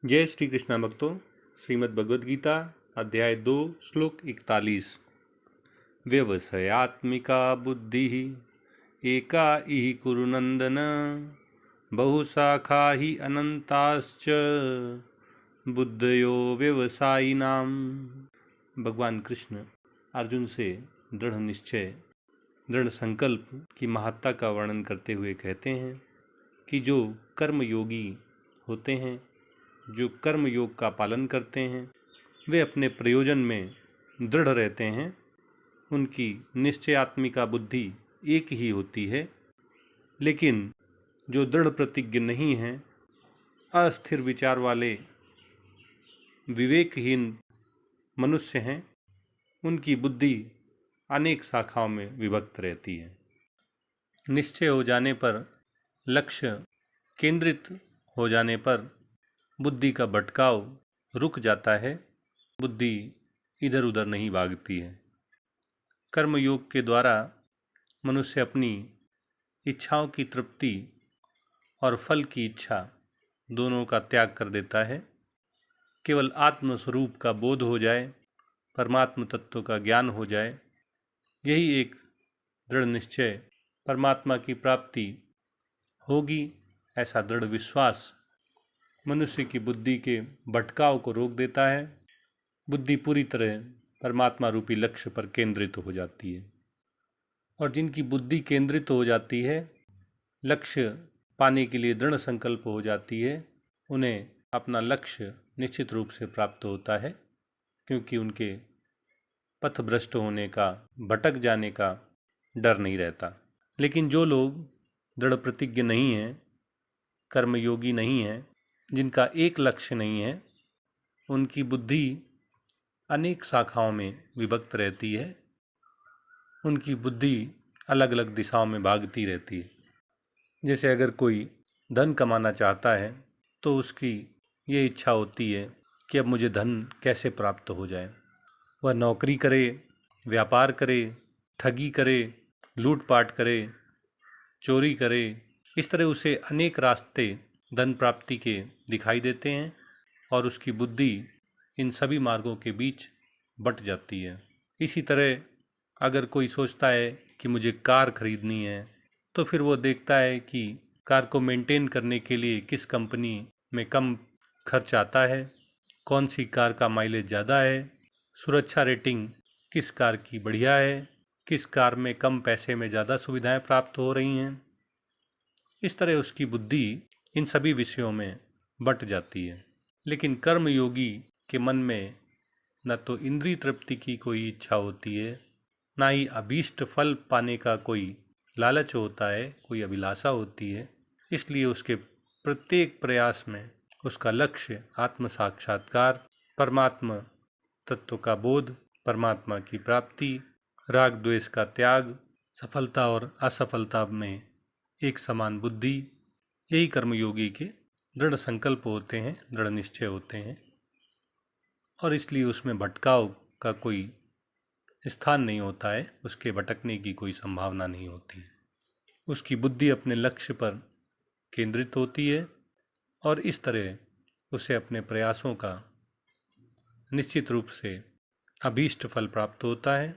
जय श्री कृष्णा भक्तों। श्रीमद् भगवद गीता अध्याय 2 श्लोक 41। व्यवसायात्मिका बुद्धि एका इह कुरु नंदन बहुशाखा हि अनंताश्च बुद्धयो व्यवसायिनाम। भगवान कृष्ण अर्जुन से दृढ़ निश्चय, दृढ़ संकल्प की महत्ता का वर्णन करते हुए कहते हैं कि जो कर्मयोगी होते हैं, जो कर्म योग का पालन करते हैं, वे अपने प्रयोजन में दृढ़ रहते हैं। उनकी निश्चयात्मिका बुद्धि एक ही होती है। लेकिन जो दृढ़ प्रतिज्ञ नहीं हैं, अस्थिर विचार वाले विवेकहीन मनुष्य हैं, उनकी बुद्धि अनेक शाखाओं में विभक्त रहती है। निश्चय हो जाने पर, लक्ष्य केंद्रित हो जाने पर बुद्धि का भटकाव रुक जाता है। बुद्धि इधर उधर नहीं भागती है। कर्मयोग के द्वारा मनुष्य अपनी इच्छाओं की तृप्ति और फल की इच्छा दोनों का त्याग कर देता है। केवल आत्मस्वरूप का बोध हो जाए, परमात्म तत्व का ज्ञान हो जाए, यही एक दृढ़ निश्चय परमात्मा की प्राप्ति होगी, ऐसा दृढ़ विश्वास मनुष्य की बुद्धि के भटकाव को रोक देता है। बुद्धि पूरी तरह परमात्मा रूपी लक्ष्य पर केंद्रित हो जाती है। और जिनकी बुद्धि केंद्रित हो जाती है, लक्ष्य पाने के लिए दृढ़ संकल्प हो जाती है, उन्हें अपना लक्ष्य निश्चित रूप से प्राप्त होता है, क्योंकि उनके पथभ्रष्ट होने का, भटक जाने का डर नहीं रहता। लेकिन जो लोग दृढ़ प्रतिज्ञ नहीं हैं, कर्मयोगी नहीं हैं, जिनका एक लक्ष्य नहीं है, उनकी बुद्धि अनेक शाखाओं में विभक्त रहती है। उनकी बुद्धि अलग अलग दिशाओं में भागती रहती है। जैसे अगर कोई धन कमाना चाहता है तो उसकी ये इच्छा होती है कि अब मुझे धन कैसे प्राप्त हो जाए। वह नौकरी करे, व्यापार करे, ठगी करे, लूटपाट करे, चोरी करे। इस तरह उसे अनेक रास्ते धन प्राप्ति के दिखाई देते हैं और उसकी बुद्धि इन सभी मार्गों के बीच बट जाती है। इसी तरह अगर कोई सोचता है कि मुझे कार खरीदनी है, तो फिर वो देखता है कि कार को मेंटेन करने के लिए किस कंपनी में कम खर्च आता है, कौन सी कार का माइलेज ज़्यादा है, सुरक्षा रेटिंग किस कार की बढ़िया है, किस कार में कम पैसे में ज़्यादा सुविधाएं प्राप्त हो रही हैं। इस तरह उसकी बुद्धि इन सभी विषयों में बट जाती है। लेकिन कर्मयोगी के मन में न तो इंद्रिय तृप्ति की कोई इच्छा होती है, ना ही अभीष्ट फल पाने का कोई लालच होता है, कोई अभिलाषा होती है। इसलिए उसके प्रत्येक प्रयास में उसका लक्ष्य आत्म साक्षात्कार, परमात्मा तत्व का बोध, परमात्मा की प्राप्ति, राग द्वेष का त्याग, सफलता और असफलता में एक समान बुद्धि, यही कर्मयोगी के दृढ़ संकल्प होते हैं, दृढ़ निश्चय होते हैं। और इसलिए उसमें भटकाव का कोई स्थान नहीं होता है, उसके भटकने की कोई संभावना नहीं होती। उसकी बुद्धि अपने लक्ष्य पर केंद्रित होती है और इस तरह उसे अपने प्रयासों का निश्चित रूप से अभीष्ट फल प्राप्त होता है।